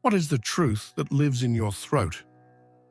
What is the truth that lives in your throat?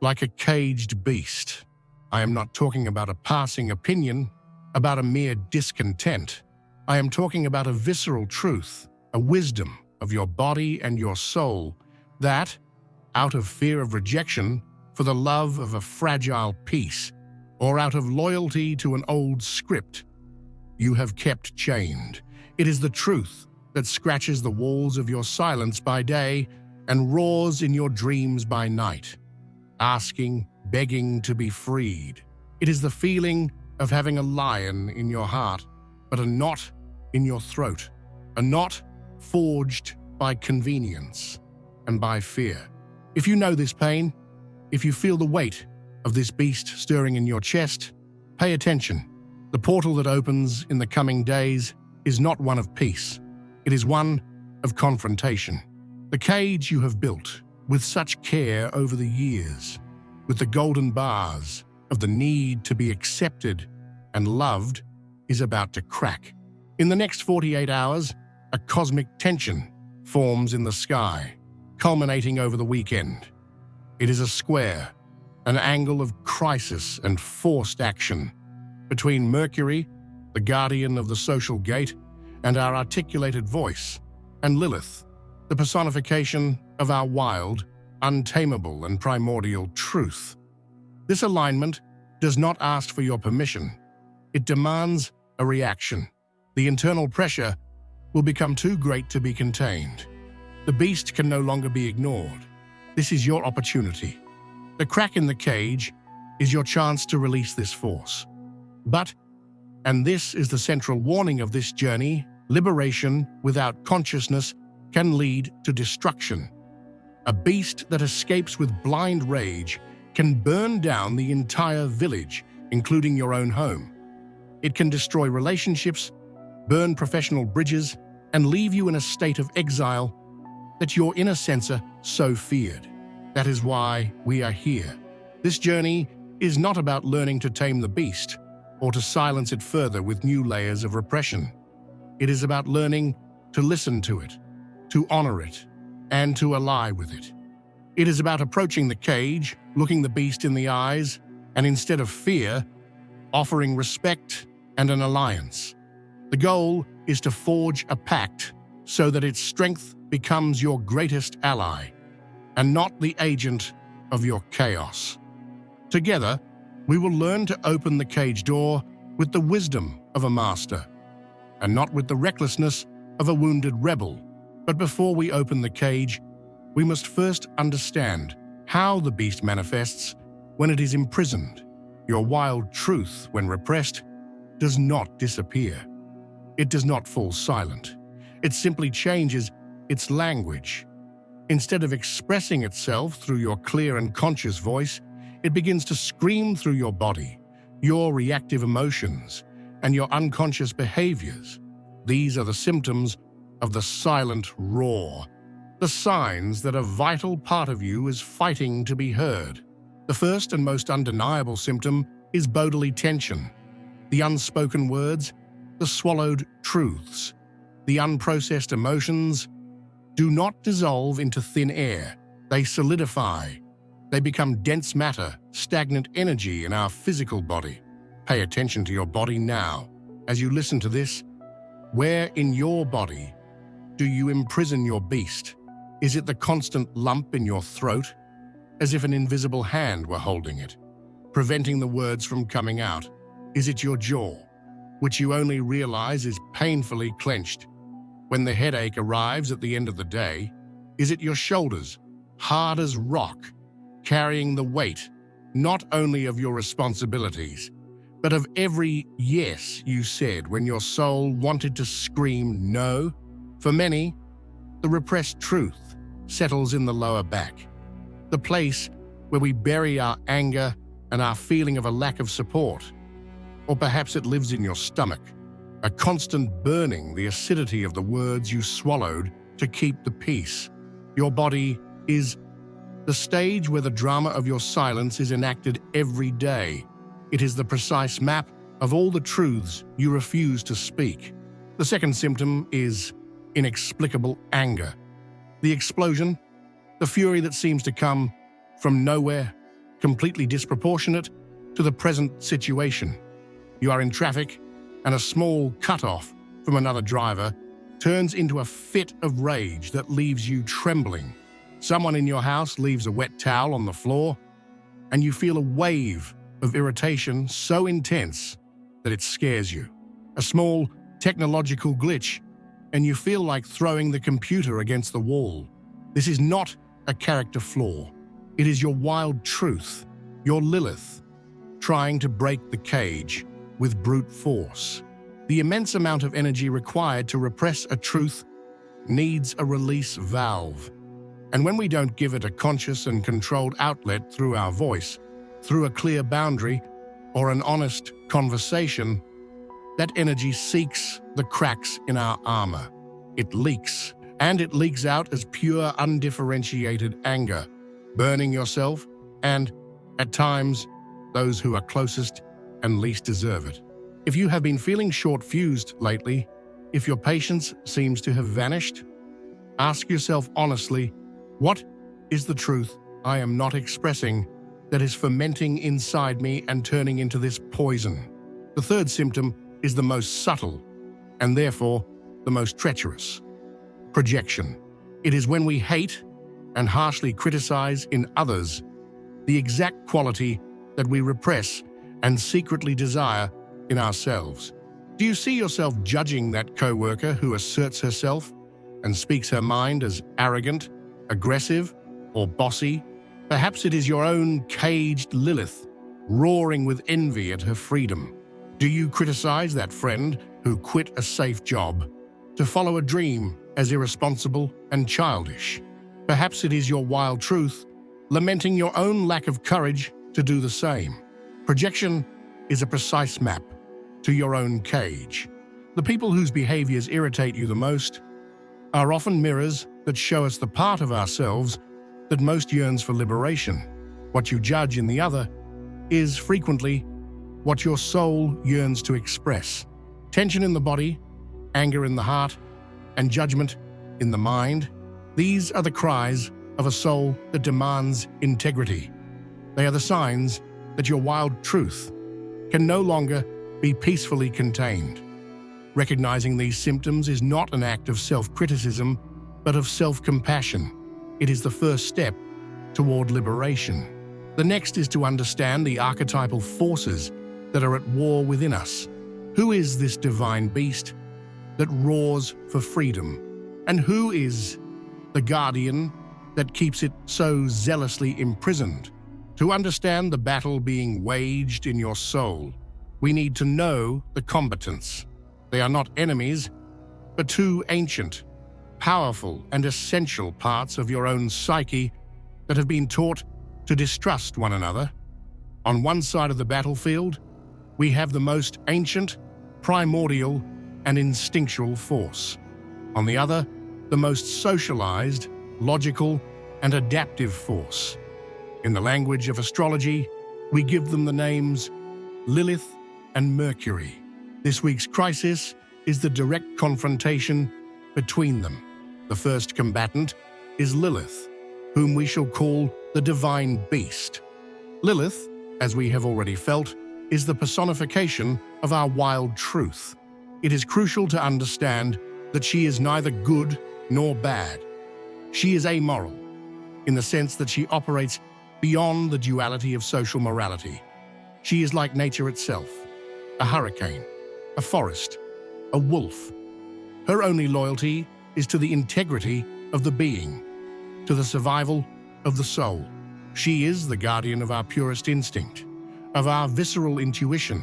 Like a caged beast. I am not talking about a passing opinion, about a mere discontent. I am talking about a visceral truth, a wisdom of your body and your soul that, out of fear of rejection, for the love of a fragile peace, or out of loyalty to an old script, you have kept chained. It is the truth that scratches the walls of your silence by day and roars in your dreams by night, asking, begging to be freed. It is the feeling of having a lion in your heart, but a knot in your throat, a knot forged by convenience and by fear. If you know this pain, if you feel the weight of this beast stirring in your chest, pay attention. The portal that opens in the coming days is not one of peace. It is one of confrontation. The cage you have built with such care over the years, with the golden bars of the need to be accepted and loved, is about to crack. In the next 48 hours, a cosmic tension forms in the sky, culminating over the weekend. It is a square, an angle of crisis and forced action between Mercury, the guardian of the social gate, and our articulated voice, and Lilith, the personification of our wild, untamable, and primordial truth. This alignment does not ask for your permission. It demands a reaction. The internal pressure will become too great to be contained. The beast can no longer be ignored. This is your opportunity. The crack in the cage is your chance to release this force. But, and this is the central warning of this journey, liberation without consciousness can lead to destruction. A beast that escapes with blind rage can burn down the entire village, including your own home. It can destroy relationships, burn professional bridges, and leave you in a state of exile that your inner censor so feared. That is why we are here. This journey is not about learning to tame the beast or to silence it further with new layers of repression. It is about learning to listen to it, to honor it, and to ally with it. It is about approaching the cage, looking the beast in the eyes, and instead of fear, offering respect and an alliance. The goal is to forge a pact so that its strength becomes your greatest ally, and not the agent of your chaos. Together, we will learn to open the cage door with the wisdom of a master, and not with the recklessness of a wounded rebel. But before we open the cage, we must first understand how the beast manifests when it is imprisoned. Your wild truth, when repressed, does not disappear. It does not fall silent. It simply changes its language. Instead of expressing itself through your clear and conscious voice, it begins to scream through your body, your reactive emotions, and your unconscious behaviors. These are the symptoms of the silent roar, the signs that a vital part of you is fighting to be heard. The first and most undeniable symptom is bodily tension. The unspoken words, the swallowed truths, the unprocessed emotions do not dissolve into thin air. They solidify. They become dense matter, stagnant energy in our physical body. Pay attention to your body now. As you listen to this, where in your body do you imprison your beast? Is it the constant lump in your throat, as if an invisible hand were holding it, preventing the words from coming out? Is it your jaw, which you only realize is painfully clenched when the headache arrives at the end of the day? Is it your shoulders, hard as rock, carrying the weight not only of your responsibilities, but of every yes you said when your soul wanted to scream no? For many, the repressed truth settles in the lower back, the place where we bury our anger and our feeling of a lack of support. Or perhaps it lives in your stomach, a constant burning, the acidity of the words you swallowed to keep the peace. Your body is the stage where the drama of your silence is enacted every day. It is the precise map of all the truths you refuse to speak. The second symptom is inexplicable anger. The explosion, The fury that seems to come from nowhere, completely disproportionate to the present situation. You are in traffic, and a small cut-off from another driver turns into a fit of rage that leaves you trembling. Someone in your house leaves a wet towel on the floor, and you feel a wave of irritation so intense that it scares you. A small technological glitch, and you feel like throwing the computer against the wall. This is not a character flaw. It is your wild truth, your Lilith, trying to break the cage with brute force. The immense amount of energy required to repress a truth needs a release valve. And when we don't give it a conscious and controlled outlet through our voice, through a clear boundary, or an honest conversation, that energy seeks the cracks in our armor. It leaks, and it leaks out as pure, undifferentiated anger, burning yourself and, at times, those who are closest and least deserve it. If you have been feeling short-fused lately, if your patience seems to have vanished, ask yourself honestly, what is the truth I am not expressing that is fermenting inside me and turning into this poison? The third symptom is the most subtle and therefore the most treacherous. Projection. It is when we hate and harshly criticize in others the exact quality that we repress and secretly desire in ourselves. Do you see yourself judging that coworker who asserts herself and speaks her mind as arrogant, aggressive, or bossy? Perhaps it is your own caged Lilith, roaring with envy at her freedom. Do you criticize that friend who quit a safe job to follow a dream as irresponsible and childish? Perhaps it is your wild truth, lamenting your own lack of courage to do the same. Projection is a precise map to your own cage. The people whose behaviors irritate you the most are often mirrors that show us the part of ourselves that most yearns for liberation. What you judge in the other is frequently what your soul yearns to express. Tension in the body, anger in the heart, and judgment in the mind, these are the cries of a soul that demands integrity. They are the signs that your wild truth can no longer be peacefully contained. Recognizing these symptoms is not an act of self-criticism, but of self-compassion. It is the first step toward liberation. The next is to understand the archetypal forces that are at war within us. Who is this divine beast that roars for freedom? And who is the guardian that keeps it so zealously imprisoned? To understand the battle being waged in your soul, we need to know the combatants. They are not enemies, but two ancient, powerful, and essential parts of your own psyche that have been taught to distrust one another. On one side of the battlefield, we have the most ancient, primordial, and instinctual force. On the other, the most socialized, logical, and adaptive force. In the language of astrology, we give them the names Lilith and Mercury. This week's crisis is the direct confrontation between them. The first combatant is Lilith, whom we shall call the divine beast. Lilith, as we have already felt, is the personification of our wild truth. It is crucial to understand that she is neither good nor bad. She is amoral, in the sense that she operates beyond the duality of social morality. She is like nature itself, a hurricane, a forest, a wolf. Her only loyalty is to the integrity of the being, to the survival of the soul. She is the guardian of our purest instinct, of our visceral intuition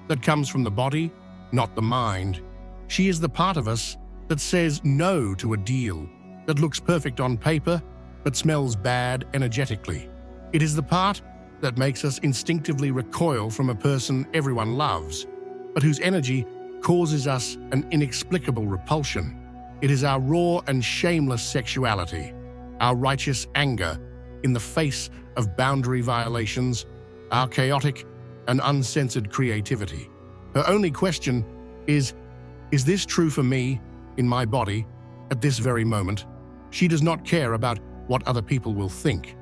that comes from the body, not the mind. She is the part of us that says no to a deal that looks perfect on paper but smells bad energetically. It is the part that makes us instinctively recoil from a person everyone loves, but whose energy causes us an inexplicable repulsion. It is our raw and shameless sexuality, our righteous anger in the face of boundary violations, our chaotic and uncensored creativity. Her only question is this true for me, in my body, at this very moment? She does not care about what other people will think.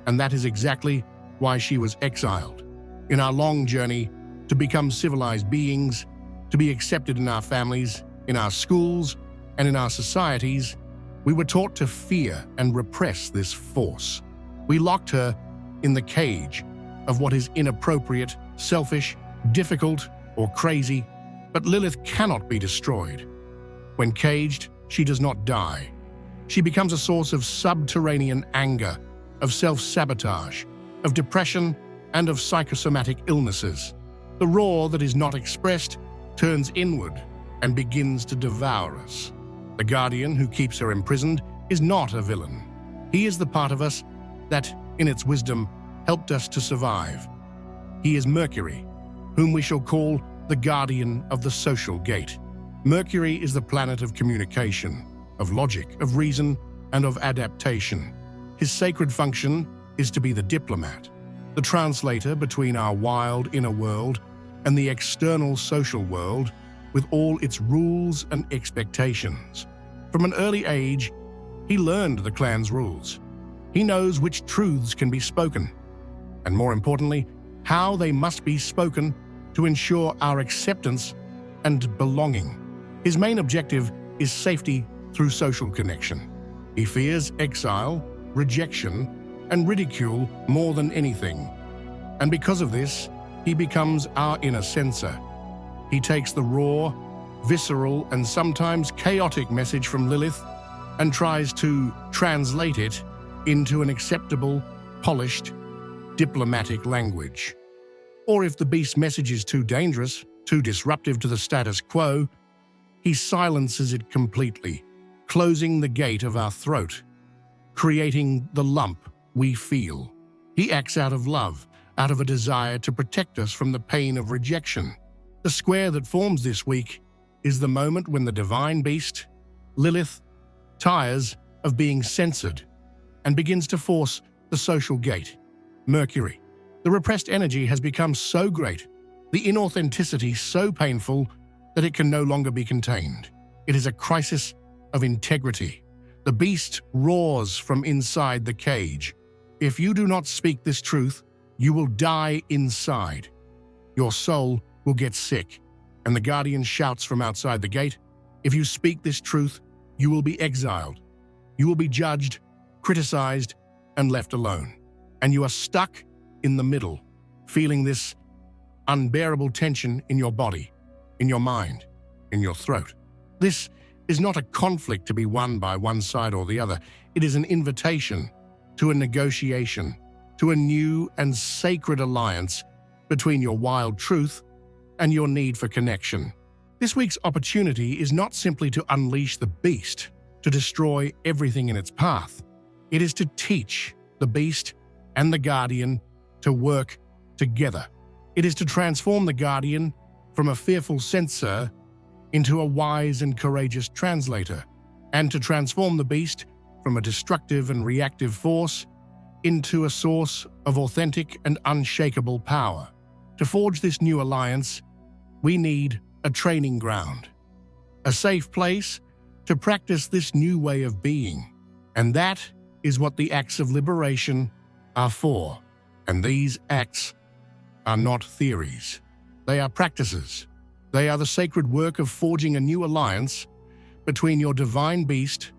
And that is exactly why she was exiled. In our long journey to become civilized beings, to be accepted in our families, in our schools, and in our societies, we were taught to fear and repress this force. We locked her in the cage of what is inappropriate, selfish, difficult, or crazy, but Lilith cannot be destroyed. When caged, she does not die. She becomes a source of subterranean anger, of self-sabotage, of depression, and of psychosomatic illnesses. The roar that is not expressed turns inward and begins to devour us. The guardian who keeps her imprisoned is not a villain. He is the part of us that, in its wisdom, helped us to survive. He is Mercury, whom we shall call the guardian of the social gate. Mercury is the planet of communication, of logic, of reason, and of adaptation. His sacred function is to be the diplomat, the translator between our wild inner world and the external social world with all its rules and expectations. From an early age, he learned the clan's rules. He knows which truths can be spoken, and more importantly, how they must be spoken to ensure our acceptance and belonging. His main objective is safety through social connection. He fears exile, rejection, and ridicule more than anything. And because of this, he becomes our inner censor. He takes the raw, visceral, and sometimes chaotic message from Lilith and tries to translate it into an acceptable, polished, diplomatic language. Or if the beast's message is too dangerous, too disruptive to the status quo, he silences it completely, closing the gate of our throat, creating the lump we feel. He acts out of love, out of a desire to protect us from the pain of rejection. The square that forms this week is the moment when the divine beast, Lilith, tires of being censored and begins to force the social gate. Mercury. The repressed energy has become so great, the inauthenticity so painful that it can no longer be contained. It is a crisis of integrity. The beast roars from inside the cage. If you do not speak this truth, you will die inside. Your soul will get sick. And the guardian shouts from outside the gate, if you speak this truth, you will be exiled. You will be judged, criticized, and left alone. And you are stuck in the middle, feeling this unbearable tension in your body, in your mind, in your throat. This is not a conflict to be won by one side or the other. It is an invitation to a negotiation, to a new and sacred alliance between your wild truth and your need for connection. This week's opportunity is not simply to unleash the beast, to destroy everything in its path. It is to teach the beast and the guardian to work together. It is to transform the guardian from a fearful censor into a wise and courageous translator, and to transform the beast from a destructive and reactive force into a source of authentic and unshakable power. To forge this new alliance, we need a training ground, a safe place to practice this new way of being. And that is what the acts of liberation are for. And these acts are not theories. They are practices. They are the sacred work of forging a new alliance between your divine beast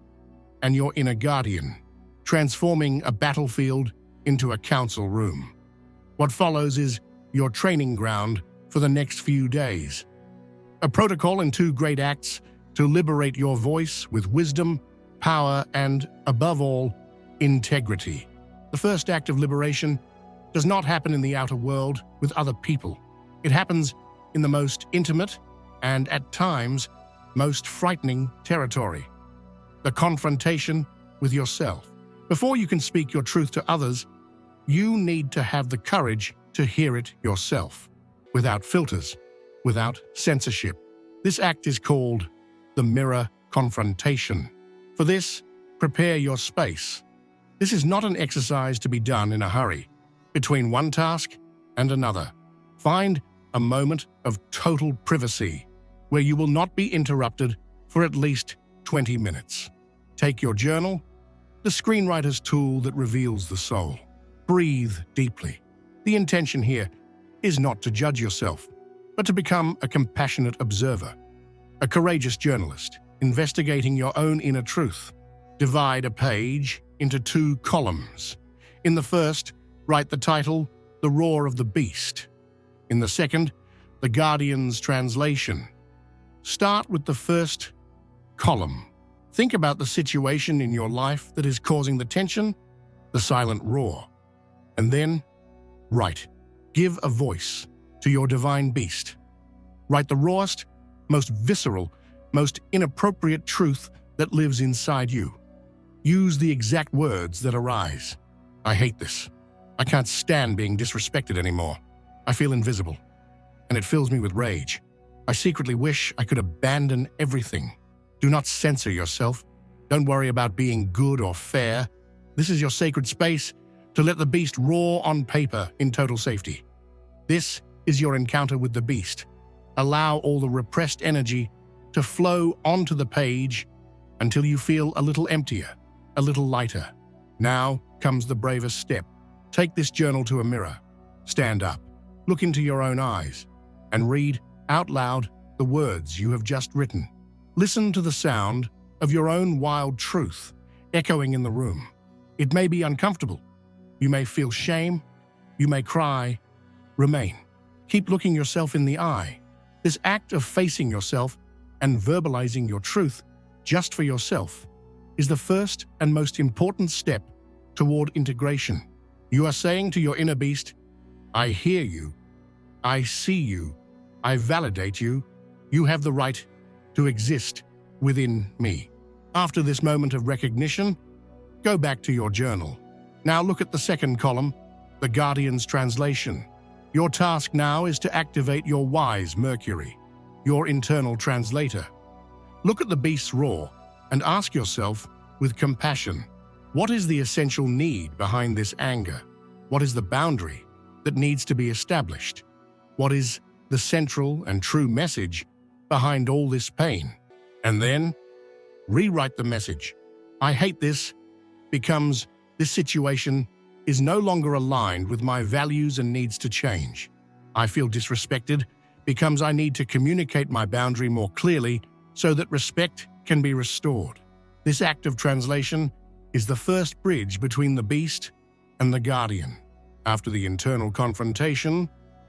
and your inner guardian, transforming a battlefield into a council room. What follows is your training ground for the next few days. A protocol and 2 great acts to liberate your voice with wisdom, power, and, above all, integrity. The first act of liberation does not happen in the outer world with other people. It happens in the most intimate and, at times, most frightening territory. The confrontation with yourself. Before you can speak your truth to others, you need to have the courage to hear it yourself, without filters, without censorship. This act is called the mirror confrontation. For this, prepare your space. This is not an exercise to be done in a hurry, between one task and another. Find a moment of total privacy where you will not be interrupted for at least 20 minutes. Take your journal, the screenwriter's tool that reveals the soul. Breathe deeply. The intention here is not to judge yourself, but to become a compassionate observer, a courageous journalist, investigating your own inner truth. Divide a page into 2 columns. In the first, write the title, The Roar of the Beast. In the second, The Guardian's Translation. Start with the first column. Think about the situation in your life that is causing the tension, the silent roar. And then, write. Give a voice to your divine beast. Write the rawest, most visceral, most inappropriate truth that lives inside you. Use the exact words that arise. I hate this. I can't stand being disrespected anymore. I feel invisible, and it fills me with rage. I secretly wish I could abandon everything. Do not censor yourself. Don't worry about being good or fair. This is your sacred space to let the beast roar on paper in total safety. This is your encounter with the beast. Allow all the repressed energy to flow onto the page until you feel a little emptier, a little lighter. Now comes the bravest step. Take this journal to a mirror. Stand up, look into your own eyes, and read out loud the words you have just written. Listen to the sound of your own wild truth echoing in the room. It may be uncomfortable. You may feel shame. You may cry. Remain. Keep looking yourself in the eye. This act of facing yourself and verbalizing your truth just for yourself is the first and most important step toward integration. You are saying to your inner beast, I hear you, I see you, I validate you, you have the right to exist within me. After this moment of recognition, go back to your journal. Now look at the second column, the Guardian's Translation. Your task now is to activate your wise Mercury, your internal translator. Look at the beast's roar and ask yourself with compassion, what is the essential need behind this anger? What is the boundary that needs to be established? What is the central and true message behind all this pain? And then, rewrite the message. I hate this becomes this situation is no longer aligned with my values and needs to change. I feel disrespected becomes I need to communicate my boundary more clearly so that respect can be restored. This act of translation is the first bridge between the beast and the guardian. After the internal confrontation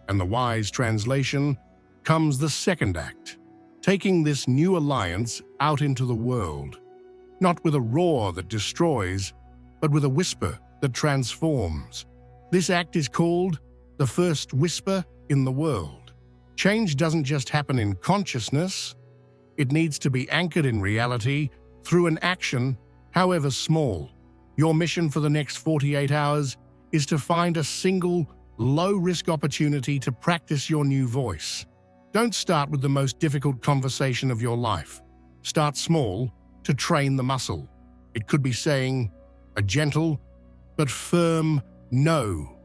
and the wise translation comes the second act, taking this new alliance out into the world, not with a roar that destroys, but with a whisper that transforms. This act is called the first whisper in the world. Change doesn't just happen in consciousness, it needs to be anchored in reality through an action, however small. Your mission for the next 48 hours is to find a single, low-risk opportunity to practice your new voice. Don't start with the most difficult conversation of your life. Start small to train the muscle. It could be saying a gentle but firm no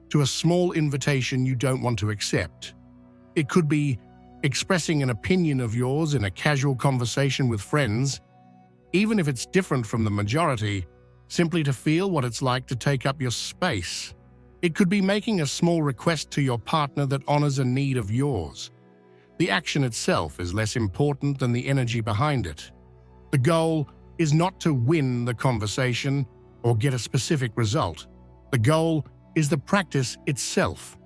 to a small invitation you don't want to accept. It could be expressing an opinion of yours in a casual conversation with friends, even if it's different from the majority, simply to feel what it's like to take up your space. It could be making a small request to your partner that honors a need of yours. The action itself is less important than the energy behind it. The goal is not to win the conversation or get a specific result. The goal is the practice itself.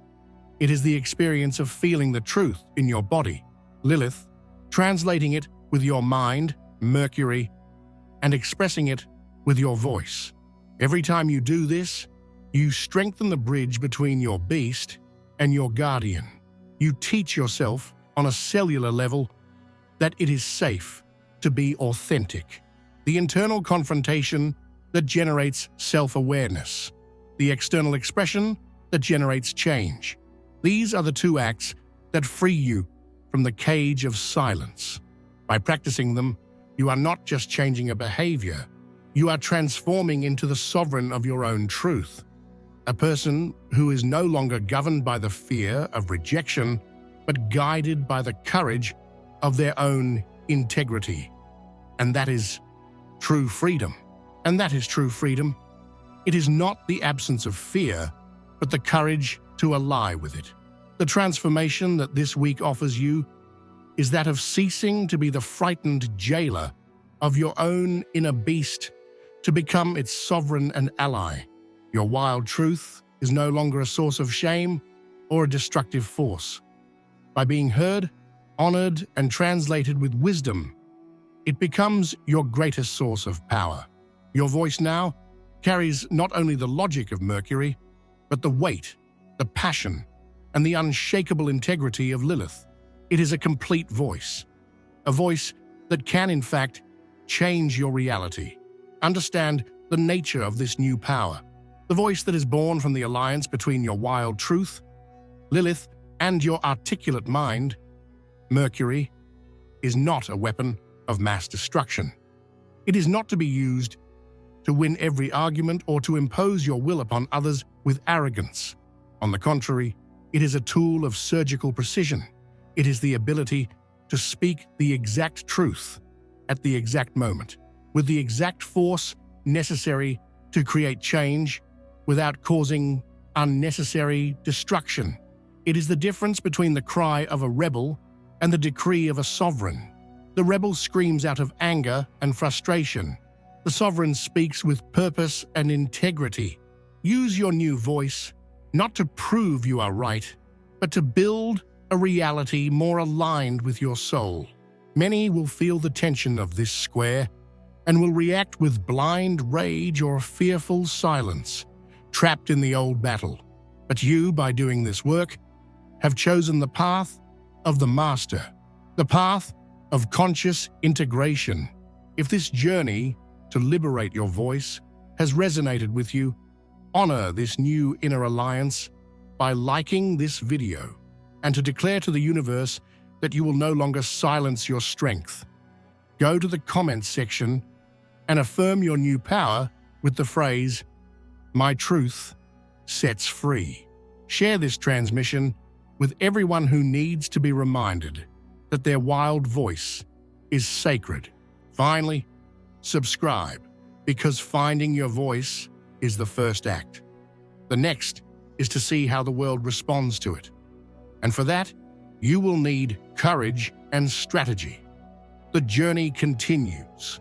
It is the experience of feeling the truth in your body, Lilith, translating it with your mind, Mercury, and expressing it with your voice. Every time you do this, you strengthen the bridge between your beast and your guardian. You teach yourself on a cellular level that it is safe to be authentic. The internal confrontation that generates self-awareness. The external expression that generates change. These are the two acts that free you from the cage of silence. By practicing them, you are not just changing a behavior, you are transforming into the sovereign of your own truth. A person who is no longer governed by the fear of rejection, but guided by the courage of their own integrity. And that is true freedom. And that is true freedom. It is not the absence of fear, but the courage to ally with it. The transformation that this week offers you is that of ceasing to be the frightened jailer of your own inner beast to become its sovereign and ally. Your wild truth is no longer a source of shame or a destructive force. By being heard, honored, and translated with wisdom, it becomes your greatest source of power. Your voice now carries not only the logic of Mercury, but the weight, the passion, and the unshakable integrity of Lilith. It is a complete voice, a voice that can, in fact, change your reality. Understand the nature of this new power, the voice that is born from the alliance between your wild truth, Lilith, and your articulate mind. Mercury is not a weapon of mass destruction. It is not to be used to win every argument or to impose your will upon others with arrogance. On the contrary, it is a tool of surgical precision. It is the ability to speak the exact truth at the exact moment, with the exact force necessary to create change without causing unnecessary destruction. It is the difference between the cry of a rebel and the decree of a sovereign. The rebel screams out of anger and frustration. The sovereign speaks with purpose and integrity. Use your new voice, not to prove you are right, but to build a reality more aligned with your soul. Many will feel the tension of this square and will react with blind rage or fearful silence, trapped in the old battle. But you, by doing this work, have chosen the path of the master, the path of conscious integration. If this journey to liberate your voice has resonated with you, honor this new inner alliance by liking this video and to declare to the universe that you will no longer silence your strength. Go to the comments section and affirm your new power with the phrase, "My truth sets free." Share this transmission with everyone who needs to be reminded that their wild voice is sacred. Finally, subscribe, because finding your voice is the first act. The next is to see how the world responds to it. And for that, you will need courage and strategy. The journey continues.